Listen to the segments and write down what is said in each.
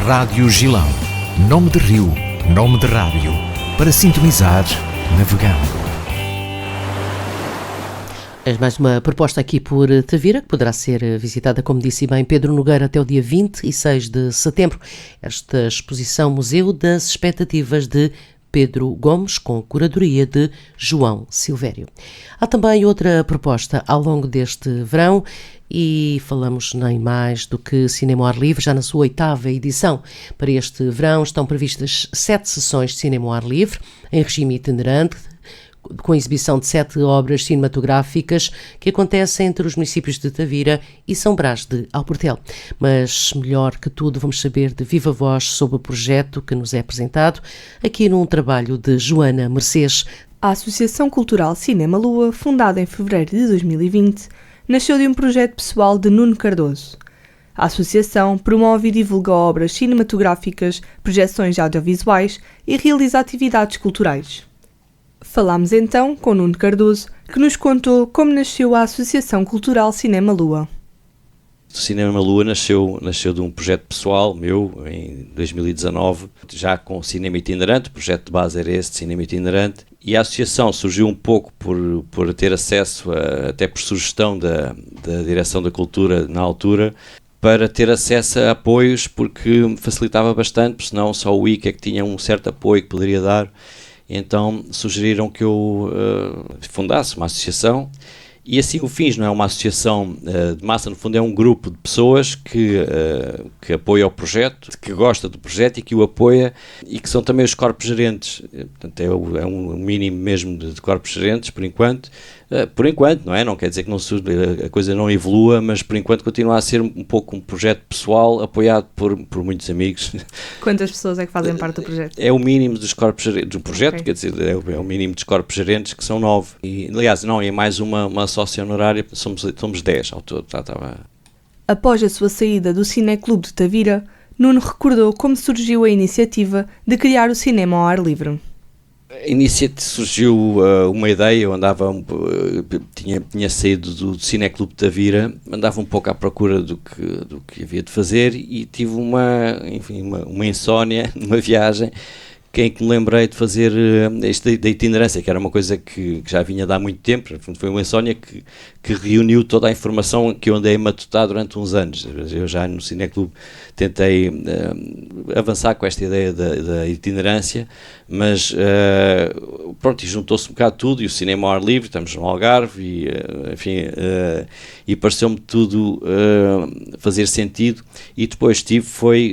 Rádio Gilão. Nome de rio, nome de rádio. Para sintonizar, navegando. É mais uma proposta aqui por Tavira, que poderá ser visitada, como disse bem Pedro Nogueira, até o dia 26 de setembro. Esta exposição Museu das Expectativas de Pedro Gomes, com curadoria de João Silvério. Há também outra proposta ao longo deste verão e falamos nem mais do que Cinema ao Ar Livre, já na sua 8ª edição. Para este verão estão previstas 7 sessões de Cinema ao Ar Livre, em regime itinerante, com a exibição de 7 obras cinematográficas que acontecem entre os municípios de Tavira e São Brás de Alportel. Mas, melhor que tudo, vamos saber de viva voz sobre o projeto que nos é apresentado aqui num trabalho de Joana Mercês. A Associação Cultural Cinema Lua, fundada em fevereiro de 2020, nasceu de um projeto pessoal de Nuno Cardoso. A associação promove e divulga obras cinematográficas, projeções audiovisuais e realiza atividades culturais. Falámos então com Nuno Cardoso, que nos contou como nasceu a Associação Cultural Cinema Lua. O Cinema Lua nasceu de um projeto pessoal meu, em 2019, já com cinema itinerante. O projeto de base era esse, de cinema itinerante, e a associação surgiu um pouco por ter acesso, até por sugestão da Direção da Cultura na altura, para ter acesso a apoios, porque me facilitava bastante, porque senão só o IC é que tinha um certo apoio que poderia dar. Então sugeriram que eu fundasse uma associação e assim o fiz. Não é uma associação de massa, no fundo é um grupo de pessoas que apoia o projeto, que gosta do projeto e que o apoia, e que são também os corpos gerentes. Portanto é um mínimo mesmo de corpos gerentes por enquanto, não é? Não quer dizer que a coisa não evolua, mas por enquanto continua a ser um pouco um projeto pessoal apoiado por muitos amigos. Quantas pessoas é que fazem parte do projeto? É o mínimo dos corpos gerentes do projeto, Okay. Quer dizer, é o mínimo dos corpos gerentes, que são 9. E, aliás, não, é mais uma sócia honorária, somos 10 ao todo. Após a sua saída do Cineclube de Tavira, Nuno recordou como surgiu a iniciativa de criar o cinema ao ar livre. A iniciativa surgiu uma ideia. Eu tinha saído do Cineclube de Tavira, andava um pouco à procura do que havia de fazer e tive uma insónia numa viagem em que me lembrei de fazer isto da itinerância, que era uma coisa que já vinha de há muito tempo. Foi uma insónia que reuniu toda a informação que eu andei a matutar durante uns anos. Eu já no Cineclube tentei avançar com esta ideia da itinerância, mas pronto, e juntou-se um bocado tudo, e o cinema ao ar livre, estamos no Algarve, e pareceu-me tudo fazer sentido, e depois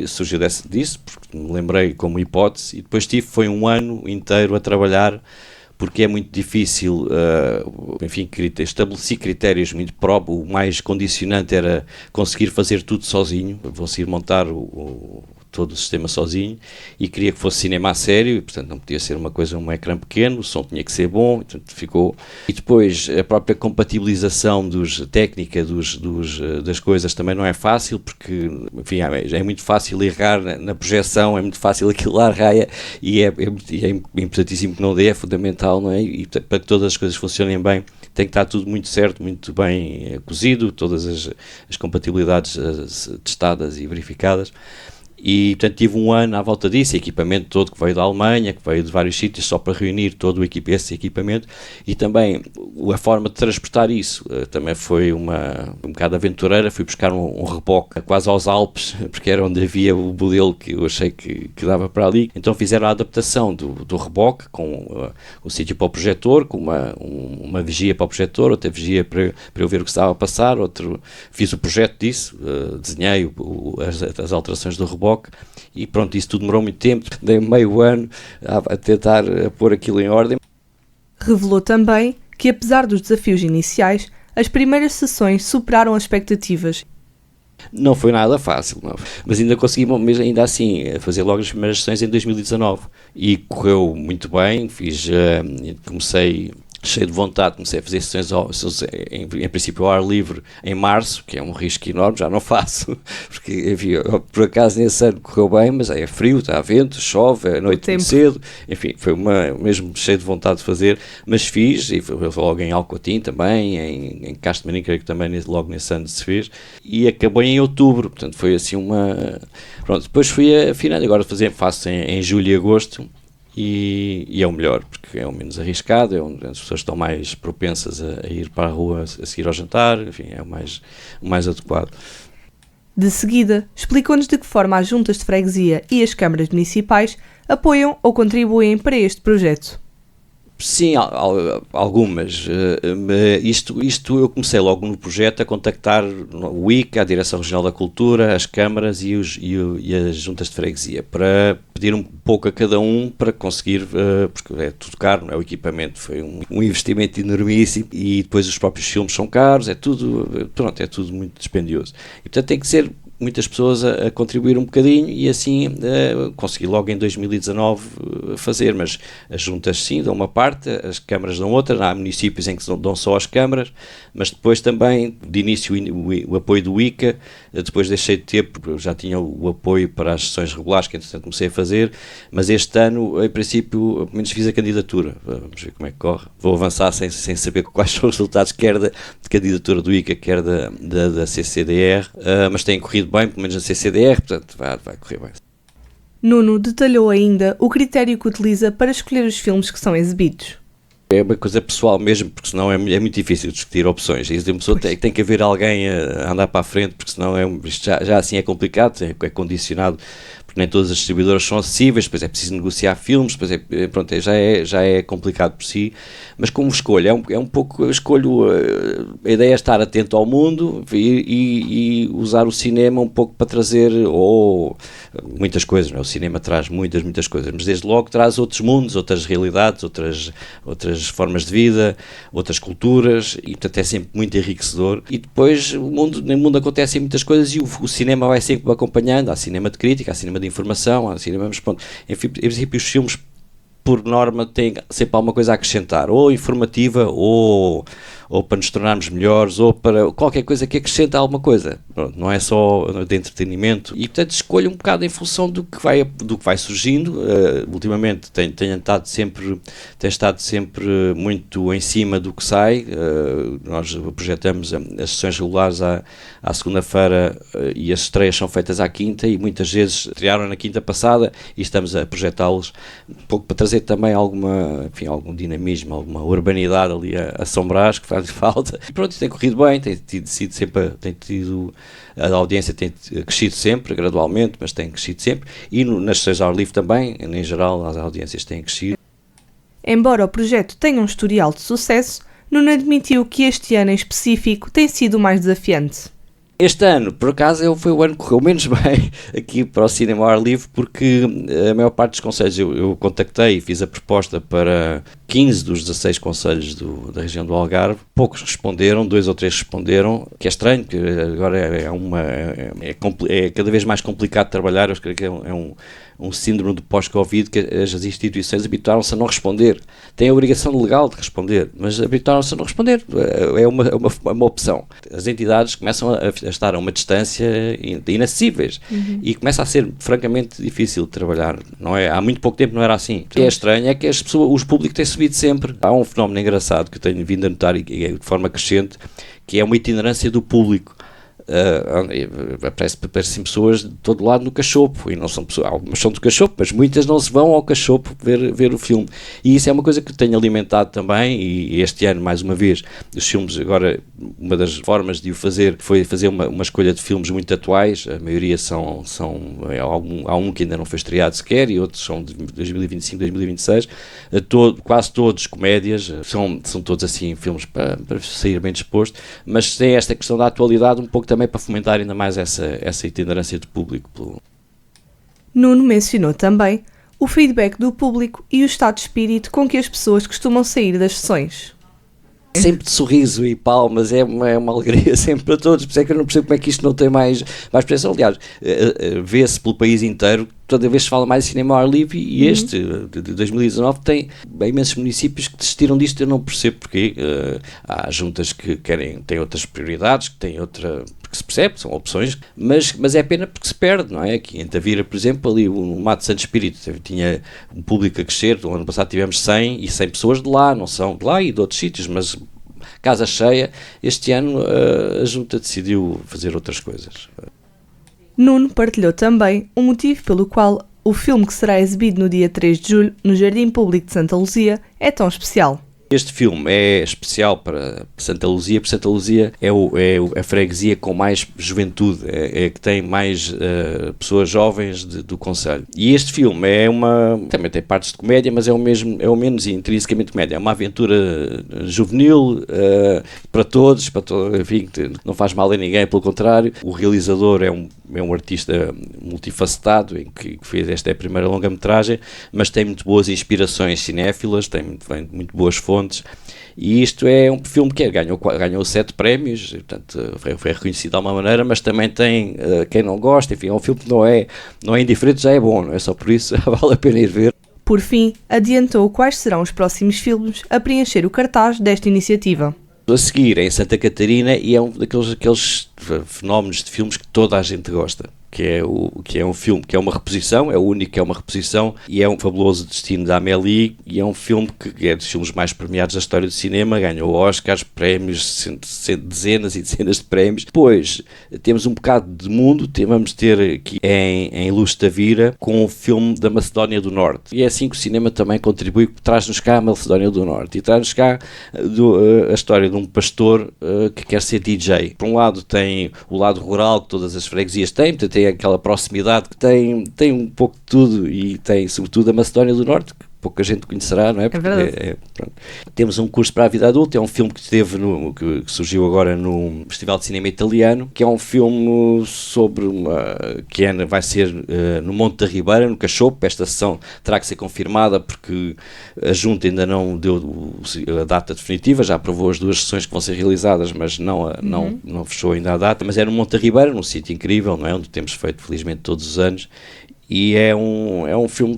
surgiu disso, porque me lembrei como hipótese, e depois foi um ano inteiro a trabalhar, porque é muito difícil, estabeleci critérios muito próprios. O mais condicionante era conseguir fazer tudo sozinho, conseguir montar todo o sistema sozinho, e queria que fosse cinema a sério, e portanto não podia ser um ecrã pequeno, o som tinha que ser bom, portanto ficou. E depois a própria compatibilização técnica das coisas também não é fácil, porque é muito fácil errar na projeção, é muito fácil aquilo lá raia, e é importantíssimo que não dê, é fundamental, não é? E para que todas as coisas funcionem bem, tem que estar tudo muito certo, muito bem cozido, todas as compatibilidades testadas e verificadas. E, portanto, tive um ano à volta disso, equipamento todo que veio da Alemanha, que veio de vários sítios, só para reunir todo esse equipamento, e também a forma de transportar isso também foi um bocado aventureira. Fui buscar um reboque quase aos Alpes, porque era onde havia o modelo que eu achei que dava para ali. Então fizeram a adaptação do reboque, com o sítio para o projetor, com uma vigia para o projetor, outra vigia para eu ver o que estava a passar, fiz o projeto disso, desenhei as alterações do reboque. E pronto, isso tudo demorou muito tempo, dei meio ano a tentar pôr aquilo em ordem. Revelou também que, apesar dos desafios iniciais, as primeiras sessões superaram as expectativas. Não foi nada fácil, não. Mas ainda consegui, ainda assim, fazer logo as primeiras sessões em 2019 e correu muito bem. Comecei cheio de vontade, comecei a fazer sessões em princípio ao ar livre em março, que é um risco enorme, já não faço, porque enfim, por acaso nesse ano correu bem, mas é frio, está a vento, chove, é noite muito cedo, enfim, foi mesmo cheio de vontade de fazer, mas fiz, e foi logo em Alcoatim também, em Castro Marinho, creio que também logo nesse ano se fez, e acabou em outubro, portanto foi assim pronto, depois fui afinando, agora faço em julho e agosto, e é o melhor, porque é o menos arriscado, é onde as pessoas estão mais propensas a ir para a rua a seguir ao jantar, enfim, é o mais adequado. De seguida, explicou-nos de que forma as juntas de freguesia e as câmaras municipais apoiam ou contribuem para este projeto. Sim, algumas. Isto eu comecei logo no projeto a contactar o ICA, a Direção Regional da Cultura, as câmaras e as juntas de freguesia, para pedir um pouco a cada um para conseguir, porque é tudo caro, não é? O equipamento foi um investimento enormíssimo e depois os próprios filmes são caros, é tudo muito dispendioso. E portanto tem que ser muitas pessoas a contribuir um bocadinho e assim consegui logo em 2019 fazer, mas as juntas sim dão uma parte, as câmaras dão outra, há municípios em que dão só as câmaras, mas depois também de início o apoio do ICA, depois deixei de ter porque eu já tinha o apoio para as sessões regulares que entretanto comecei a fazer, mas este ano em princípio pelo menos fiz a candidatura, vamos ver como é que corre, vou avançar sem saber quais são os resultados quer de candidatura do ICA, quer da CCDR, mas tem corrido bem, pelo menos na CCDR, portanto vai correr bem. Nuno detalhou ainda o critério que utiliza para escolher os filmes que são exibidos. É uma coisa pessoal mesmo, porque senão é muito difícil discutir opções. E uma pessoa tem que haver alguém a andar para a frente, porque senão isto já assim é complicado, é condicionado, porque nem todas as distribuidoras são acessíveis, depois é preciso negociar filmes, depois já é complicado por si, mas como escolho, é um pouco, a ideia é estar atento ao mundo e usar o cinema um pouco para trazer, muitas coisas, não é? O cinema traz muitas coisas, mas desde logo traz outros mundos, outras realidades, outras formas de vida, outras culturas, e portanto é sempre muito enriquecedor. E depois no mundo acontecem muitas coisas e o cinema vai sempre acompanhando, há cinema de crítica, há cinema de informação, há cinema, mas pronto, enfim, em princípio os filmes por norma têm sempre alguma coisa a acrescentar, ou informativa, ou para nos tornarmos melhores, ou para qualquer coisa que acrescenta alguma coisa. Pronto, não é só de entretenimento. E, portanto, escolho um bocado em função do que vai surgindo. Ultimamente tem estado sempre muito em cima do que sai. Nós projetamos as sessões regulares à segunda-feira e as estreias são feitas à quinta e muitas vezes estrearam na quinta passada e estamos a projetá-los um pouco para trazer também algum dinamismo, alguma urbanidade ali a São Brás, que faz falta. E pronto, tem corrido bem, a audiência tem crescido sempre, gradualmente, mas tem crescido sempre, e nas sessões ao ar livre também, em geral, as audiências têm crescido. Embora o projeto tenha um historial de sucesso, Nuno admitiu que este ano em específico tem sido o mais desafiante. Este ano, por acaso, foi o ano que correu menos bem aqui para o cinema ao ar livre, porque a maior parte dos conselhos eu contactei e fiz a proposta para 15 dos 16 conselhos da região do Algarve. Poucos responderam, 2 ou 3 responderam, que é estranho, porque agora é cada vez mais complicado de trabalhar. Eu creio que é um síndrome do pós-Covid, que as instituições habituaram-se a não responder. Têm a obrigação legal de responder, mas habituaram-se a não responder. É uma opção. As entidades começam a estar a uma distância inacessíveis e começa a ser francamente difícil de trabalhar. Não é? Há muito pouco tempo não era assim. O que é estranho é que os públicos têm subido sempre. Há um fenómeno engraçado que eu tenho vindo a notar e de forma crescente, que é uma itinerância do público. Aparecem pessoas de todo lado no Cachopo, e não são pessoas, algumas são do Cachopo, mas muitas não se vão ao Cachopo ver o filme, e isso é uma coisa que tenho alimentado também. E este ano, mais uma vez, os filmes, agora uma das formas de o fazer foi fazer uma escolha de filmes muito atuais. A maioria há um que ainda não foi estreado sequer, e outros são de 2025, 2026, quase todos comédias, são todos assim filmes para sair bem disposto, mas tem esta questão da atualidade um pouco também para fomentar ainda mais essa itinerância de público. Nuno mencionou também o feedback do público e o estado de espírito com que as pessoas costumam sair das sessões. Sempre de sorriso e palmas, é uma alegria sempre para todos, por isso é que eu não percebo como é que isto não tem mais presença. Aliás, vê-se pelo país inteiro toda vez se fala mais em cinema ao ar livre, e este, de 2019, tem imensos municípios que desistiram disto. Eu não percebo porque há juntas que têm outras prioridades, que têm outra... que se percebe, são opções, mas é pena porque se perde, não é? Aqui em Tavira, por exemplo, ali o Mato Santo Espírito tinha um público a crescer. O ano passado tivemos 100 pessoas de lá, não são de lá e de outros sítios, mas casa cheia. Este ano a junta decidiu fazer outras coisas. Nuno partilhou também o motivo pelo qual o filme que será exibido no dia 3 de julho no Jardim Público de Santa Luzia é tão especial. Este filme é especial para Santa Luzia, porque Santa Luzia é a freguesia com mais juventude, é que tem mais pessoas jovens do concelho. E este filme também tem partes de comédia, mas é o menos intrinsecamente comédia. É uma aventura juvenil para todos, enfim, não faz mal a ninguém, pelo contrário. O realizador é um artista multifacetado, em que fez esta é a primeira longa-metragem, mas tem muito boas inspirações cinéfilas, tem muito boas fontes, e isto é um filme que ganhou 7 prémios, portanto foi reconhecido de alguma maneira, mas também tem quem não gosta, enfim, é um filme que não é indiferente, já é bom, não é só por isso, vale a pena ir ver. Por fim, adiantou quais serão os próximos filmes a preencher o cartaz desta iniciativa. A seguir é em Santa Catarina, e é um daqueles fenómenos de filmes que toda a gente gosta, que é um filme que é uma reposição, é o único que é uma reposição, e é um Fabuloso Destino da Amélie, e é um filme que é dos filmes mais premiados da história do cinema, ganhou Oscars, prémios, dezenas e dezenas de prémios. Depois temos um bocado de mundo, vamos ter aqui em Luz de Tavira, com o filme da Macedónia do Norte, e é assim que o cinema também contribui, traz-nos cá a Macedónia do Norte, e traz-nos cá a história de um pastor que quer ser DJ. Por um lado tem o lado rural que todas as freguesias têm, portanto tem aquela proximidade que tem um pouco de tudo, e tem sobretudo a Macedónia do Norte, que pouca gente conhecerá, não é? Porque é verdade. Temos um curso para a vida adulta, é um filme que que surgiu agora no Festival de Cinema Italiano, que é um filme sobre vai ser no Monte da Ribeira, no Cachopo. Esta sessão terá que ser confirmada porque a Junta ainda não deu a data definitiva, já aprovou as 2 sessões que vão ser realizadas, mas não fechou ainda a data. Mas é no Monte da Ribeira, num sítio incrível, não é? Onde temos feito felizmente todos os anos. E é um filme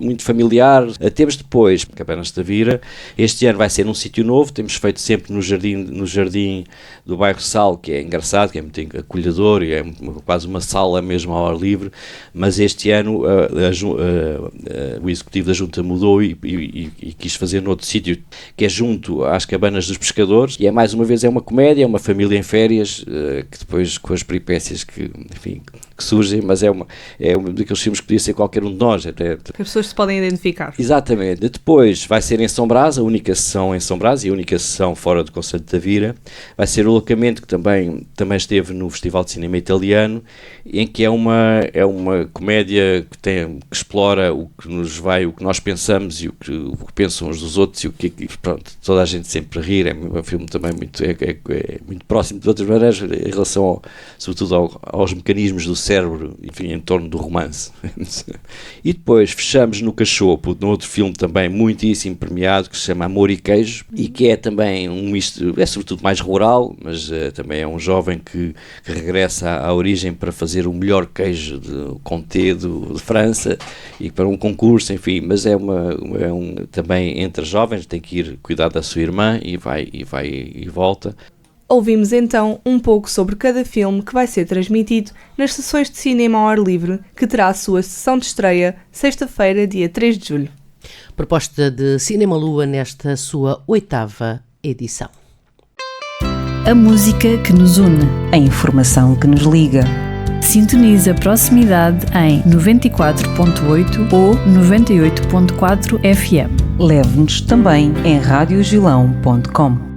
muito familiar. Temos depois Cabanas de Tavira. Este ano vai ser num sítio novo, temos feito sempre no jardim do bairro Sal, que é engraçado, que é muito acolhedor, e é quase uma sala mesmo ao ar livre, mas este ano o executivo da Junta mudou e quis fazer noutro sítio, que é junto às Cabanas dos Pescadores, e mais uma vez é uma comédia, é uma família em férias, que depois com as peripécias que surgem, mas é um daqueles filmes que podia ser qualquer um de nós. Que as pessoas se podem identificar. Exatamente. Depois vai ser em São Brás, a única sessão em São Brás e a única sessão fora do concelho de Tavira. Vai ser o Locamento, que também esteve no Festival de Cinema Italiano, em que é uma comédia que explora o que nós pensamos e o que pensam uns dos outros, e pronto, toda a gente sempre a rir. É um filme também muito próximo de outras maneiras em relação sobretudo aos mecanismos do cérebro, enfim, em torno do romance. E depois fechamos no Cachopo, num outro filme também muitíssimo premiado, que se chama Amor e Queijo, e que é também é sobretudo mais rural, mas também é um jovem que regressa à origem para fazer o melhor queijo de Comté de França, e para um concurso, enfim, mas também entre jovens, tem que ir cuidar da sua irmã, e vai e volta. Ouvimos então um pouco sobre cada filme que vai ser transmitido nas sessões de cinema ao ar livre, que terá a sua sessão de estreia sexta-feira, dia 3 de julho. Proposta de Cinema Lua nesta sua 8ª edição. A música que nos une, a informação que nos liga. Sintonize a proximidade em 94.8 ou 98.4 FM. Leve-nos também em radiogilão.com.